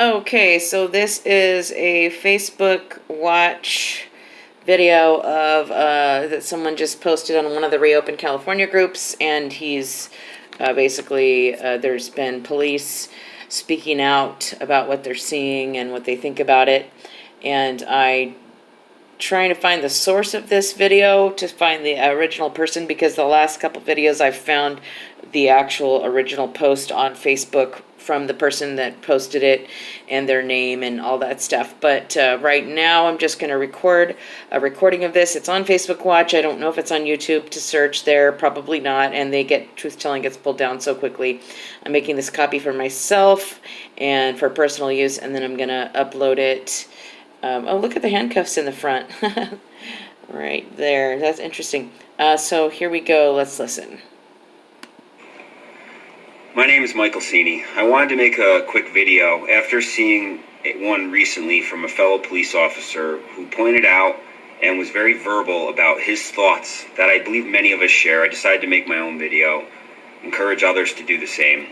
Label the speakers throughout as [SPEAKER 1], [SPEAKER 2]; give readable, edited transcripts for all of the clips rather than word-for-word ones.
[SPEAKER 1] Okay, so this is a Facebook watch video of that someone just posted on one of the Reopen California groups, and he's basically there's been police speaking out about what they're seeing and what they think about it, and I trying to find the source of this video to find the original person, because the last couple videos I've found the actual original post on Facebook from the person that posted it and their name and all that stuff. But right now I'm just going to record a recording of this. It's on Facebook Watch. I don't know if it's on YouTube to search there. Probably not. And truth telling gets pulled down so quickly. I'm making this copy for myself and for personal use, and then I'm going to upload it. Oh, look at the handcuffs in the front. Right there. That's interesting. So here we go. Let's listen.
[SPEAKER 2] My name is Michael Cini. I wanted to make a quick video after seeing one recently from a fellow police officer who pointed out and was very verbal about his thoughts that I believe many of us share. I decided to make my own video, encourage others to do the same.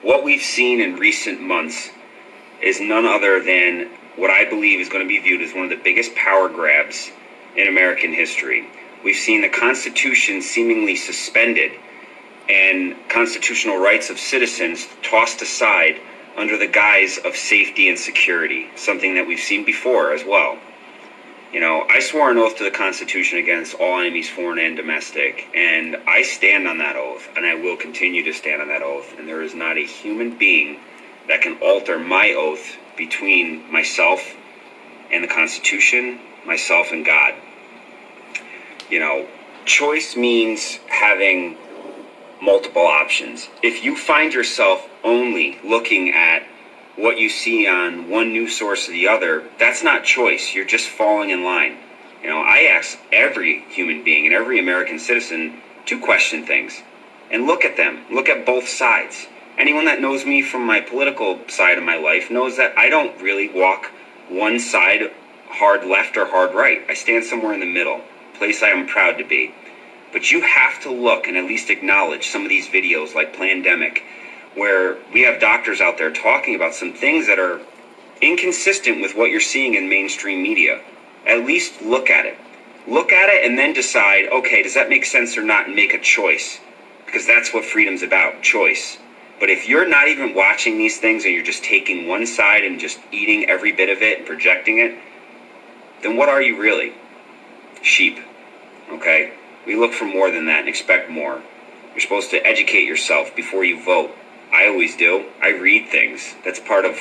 [SPEAKER 2] What we've seen in recent months is none other than what I believe is going to be viewed as one of the biggest power grabs in American history. We've seen the Constitution seemingly suspended and constitutional rights of citizens tossed aside under the guise of safety and security, something that we've seen before as well. You know, I swore an oath to the Constitution against all enemies, foreign and domestic, and I stand on that oath, and I will continue to stand on that oath, and there is not a human being that can alter my oath between myself and the Constitution, myself and God. You know, choice means having multiple options. If you find yourself only looking at what you see on one news source or the other, that's not choice. You're just falling in line. You know, I ask every human being and every American citizen to question things and look at them. Look at both sides. Anyone that knows me from my political side of my life knows that I don't really walk one side hard left or hard right. I stand somewhere in the middle, a place I am proud to be. But you have to look and at least acknowledge some of these videos like Plandemic, where we have doctors out there talking about some things that are inconsistent with what you're seeing in mainstream media. At least look at it. Look at it and then decide, okay, does that make sense or not, and make a choice. Because that's what freedom's about, choice. But if you're not even watching these things and you're just taking one side and just eating every bit of it and projecting it, then what are you really? Sheep. Okay? We look for more than that and expect more. You're supposed to educate yourself before you vote. I always do. I read things. That's part of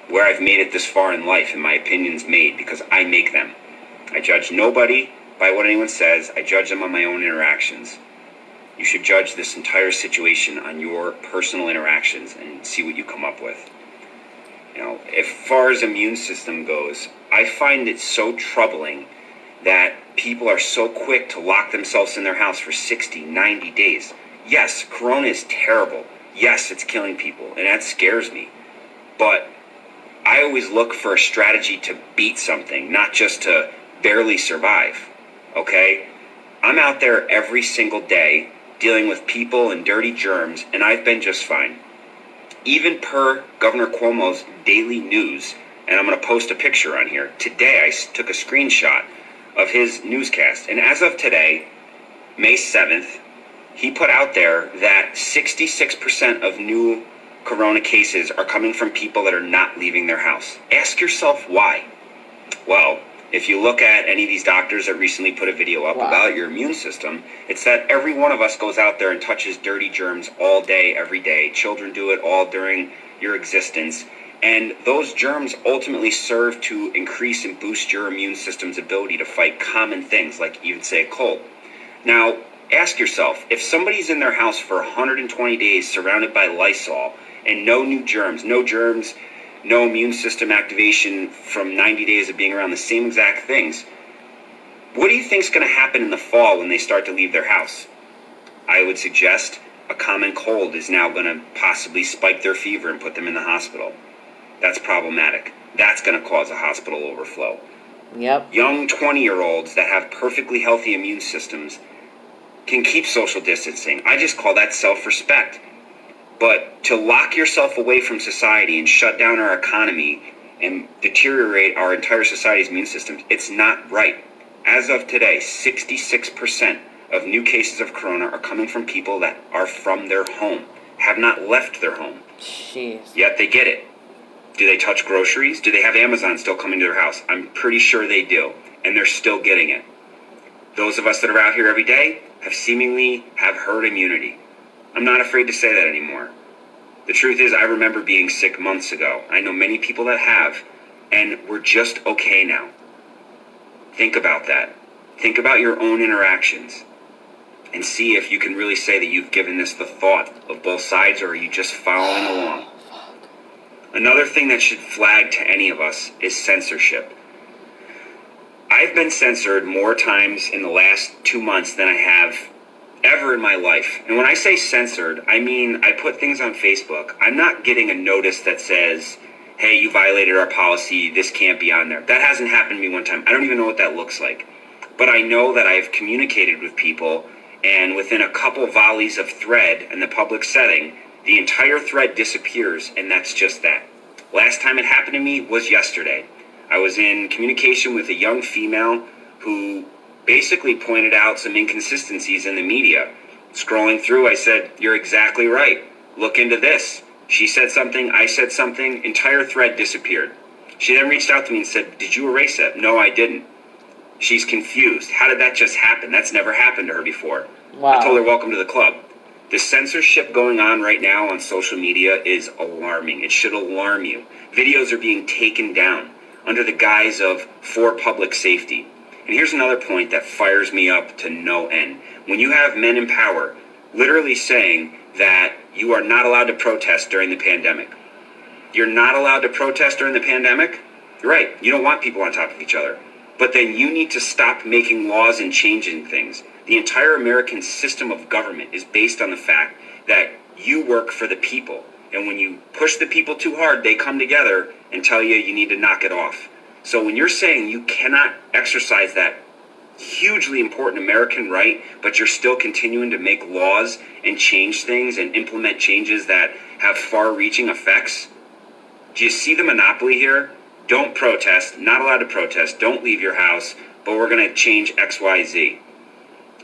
[SPEAKER 2] where I've made it this far in life, and my opinion's made because I make them. I judge nobody by what anyone says. I judge them on my own interactions. You should judge this entire situation on your personal interactions and see what you come up with. You know, as far as immune system goes, I find it so troubling that people are so quick to lock themselves in their house for 60, 90 days. Yes, corona is terrible. Yes, it's killing people, and that scares me. But I always look for a strategy to beat something, not just to barely survive, okay? I'm out there every single day dealing with people and dirty germs, and I've been just fine. Even per Governor Cuomo's daily news, and I'm going to post a picture on here. Today, I took a screenshot of his newscast, and as of today, May 7th, he put out there that 66% of new corona cases are coming from people that are not leaving their house. Ask yourself why. Well, if you look at any of these doctors that recently put a video up about your immune system, it's that every one of us goes out there and touches dirty germs all day, every day. Children do it all during your existence. And those germs ultimately serve to increase and boost your immune system's ability to fight common things, like even say a cold. Now, ask yourself, if somebody's in their house for 120 days surrounded by Lysol and no new germs, no immune system activation from 90 days of being around the same exact things, what do you think is going to happen in the fall when they start to leave their house? I would suggest a common cold is now going to possibly spike their fever and put them in the hospital. That's problematic. That's going to cause a hospital overflow.
[SPEAKER 1] Yep.
[SPEAKER 2] Young 20-year-olds that have perfectly healthy immune systems can keep social distancing. I just call that self-respect. But to lock yourself away from society and shut down our economy and deteriorate our entire society's immune systems, it's not right. As of today, 66% of new cases of corona are coming from people that are from their home, have not left their home.
[SPEAKER 1] Jeez.
[SPEAKER 2] Yet they get it. Do they touch groceries? Do they have Amazon still coming to their house? I'm pretty sure they do, and they're still getting it. Those of us that are out here every day have herd immunity. I'm not afraid to say that anymore. The truth is, I remember being sick months ago. I know many people that have, and we're just okay now. Think about that. Think about your own interactions and see if you can really say that you've given this the thought of both sides, or are you just following along? Another thing that should flag to any of us is censorship. I've been censored more times in the last 2 months than I have ever in my life. And when I say censored, I mean I put things on Facebook. I'm not getting a notice that says, hey, you violated our policy, this can't be on there. That hasn't happened to me one time. I don't even know what that looks like. But I know that I've communicated with people, and within a couple volleys of thread in the public setting, the entire thread disappears, and that's just that. Last time it happened to me was yesterday. I was in communication with a young female who basically pointed out some inconsistencies in the media. Scrolling through, I said, you're exactly right. Look into this. She said something, I said something, entire thread disappeared. She then reached out to me and said, did you erase it? No, I didn't. She's confused. How did that just happen? That's never happened to her before.
[SPEAKER 1] Wow.
[SPEAKER 2] I told her, welcome to the club. The censorship going on right now on social media is alarming. It should alarm you. Videos are being taken down under the guise of for public safety. And here's another point that fires me up to no end. When you have men in power literally saying that you are not allowed to protest during the pandemic. You're not allowed to protest during the pandemic? You're right. You don't want people on top of each other. But then you need to stop making laws and changing things. The entire American system of government is based on the fact that you work for the people. And when you push the people too hard, they come together and tell you you need to knock it off. So when you're saying you cannot exercise that hugely important American right, but you're still continuing to make laws and change things and implement changes that have far-reaching effects, do you see the monopoly here? Don't protest, not allowed to protest, don't leave your house, but we're going to change X, Y, Z.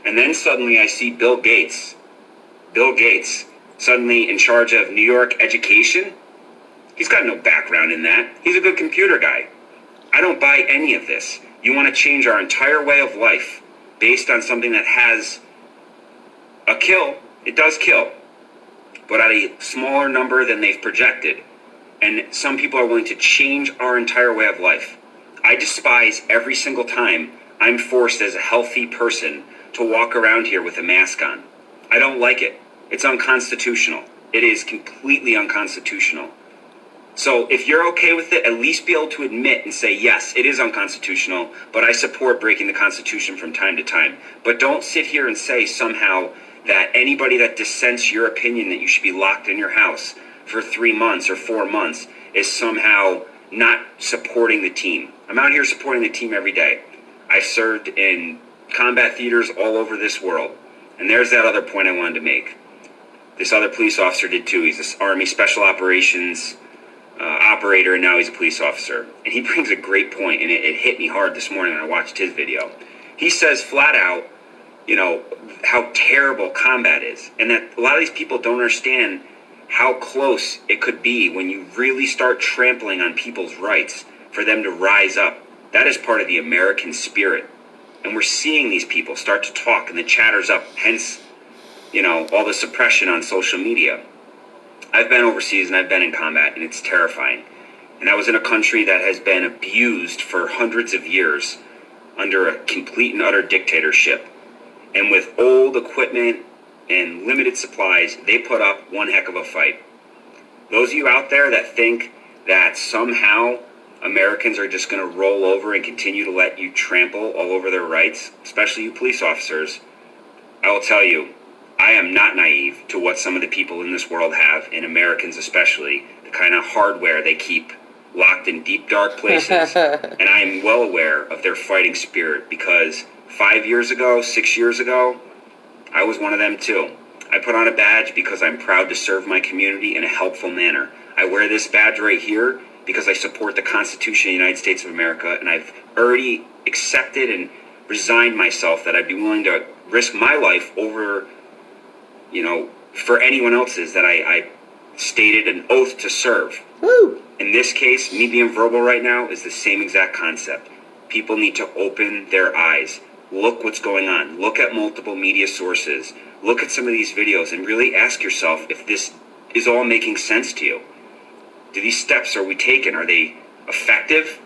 [SPEAKER 2] And then suddenly I see Bill Gates, suddenly in charge of New York education. He's got no background in that. He's a good computer guy. I don't buy any of this. You want to change our entire way of life based on something that has a kill. It does kill, but at a smaller number than they've projected. And some people are willing to change our entire way of life. I despise every single time I'm forced as a healthy person to walk around here with a mask on. I don't like it. It's unconstitutional. It is completely unconstitutional. So if you're okay with it, at least be able to admit and say, yes, it is unconstitutional, but I support breaking the Constitution from time to time. But don't sit here and say somehow that anybody that dissents your opinion that you should be locked in your house for 3 months or 4 months is somehow not supporting the team. I'm out here supporting the team every day. I've served in combat theaters all over this world. And there's that other point I wanted to make. This other police officer did too. He's an Army Special Operations operator, and now he's a police officer. And he brings a great point, and it hit me hard this morning when I watched his video. He says flat out, how terrible combat is, and that a lot of these people don't understand how close it could be when you really start trampling on people's rights for them to rise up. That is part of the American spirit. And we're seeing these people start to talk, and the chatter's up, hence, all the suppression on social media. I've been overseas and I've been in combat, and it's terrifying. And I was in a country that has been abused for hundreds of years under a complete and utter dictatorship. And with old equipment and limited supplies, they put up one heck of a fight. Those of you out there that think that somehow Americans are just going to roll over and continue to let you trample all over their rights, especially you police officers, I will tell you, I am not naive to what some of the people in this world have, and Americans especially, the kind of hardware they keep locked in deep, dark places. And I am well aware of their fighting spirit, because 5 years ago, 6 years ago, I was one of them too. I put on a badge because I'm proud to serve my community in a helpful manner. I wear this badge right here because I support the Constitution of the United States of America, and I've already accepted and resigned myself that I'd be willing to risk my life over, for anyone else's that I stated an oath to serve.
[SPEAKER 1] Woo!
[SPEAKER 2] In this case, me being verbal right now is the same exact concept. People need to open their eyes. Look what's going on. Look at multiple media sources. Look at some of these videos and really ask yourself if this is all making sense to you. Do these steps are we taking, are they effective?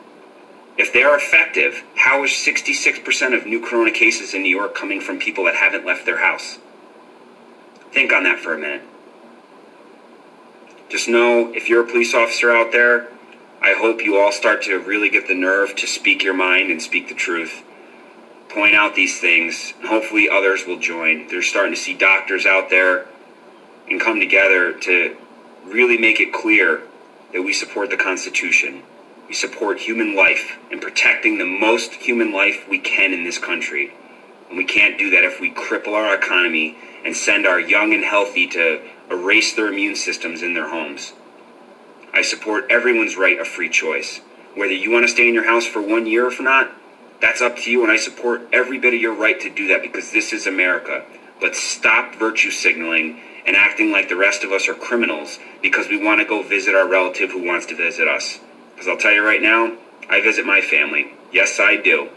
[SPEAKER 2] If they are effective, how is 66% of new corona cases in New York coming from people that haven't left their house? Think on that for a minute. Just know, if you're a police officer out there, I hope you all start to really get the nerve to speak your mind and speak the truth. Point out these things, and hopefully others will join. They're starting to see doctors out there and come together to really make it clear that we support the Constitution. We support human life and protecting the most human life we can in this country. And we can't do that if we cripple our economy and send our young and healthy to erase their immune systems in their homes. I support everyone's right of free choice. Whether you want to stay in your house for 1 year or not, that's up to you, and I support every bit of your right to do that because this is America. But stop virtue signaling and acting like the rest of us are criminals because we want to go visit our relative who wants to visit us. Because I'll tell you right now, I visit my family. Yes, I do.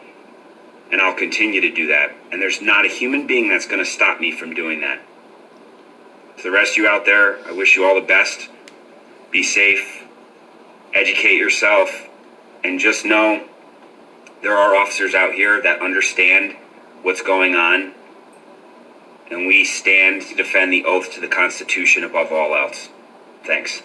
[SPEAKER 2] And I'll continue to do that. And there's not a human being that's going to stop me from doing that. To the rest of you out there, I wish you all the best. Be safe. Educate yourself. And just know there are officers out here that understand what's going on. And we stand to defend the oath to the Constitution above all else. Thanks.